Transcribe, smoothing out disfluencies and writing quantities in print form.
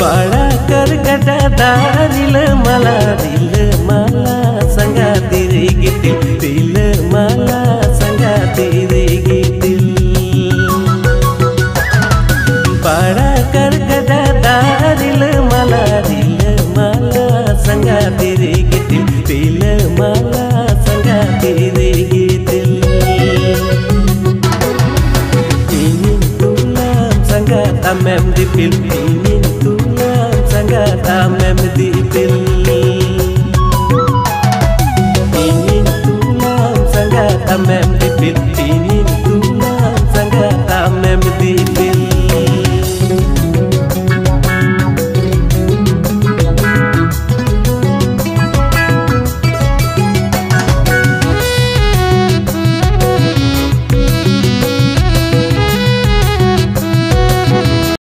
पाड़ा कर गदा दारिल मला संगा तेरे दिल मला संगा तेरे गिटिल पाड़ा कर गदा दारिल मला संगा तेरे दिल मला संगा तेरे गिटिल ingin tulang sangat tamam dipil ingin tulang sangat tamam dipil ingin tulang sangat tamam dipil ingin tulang sangat tamam dipil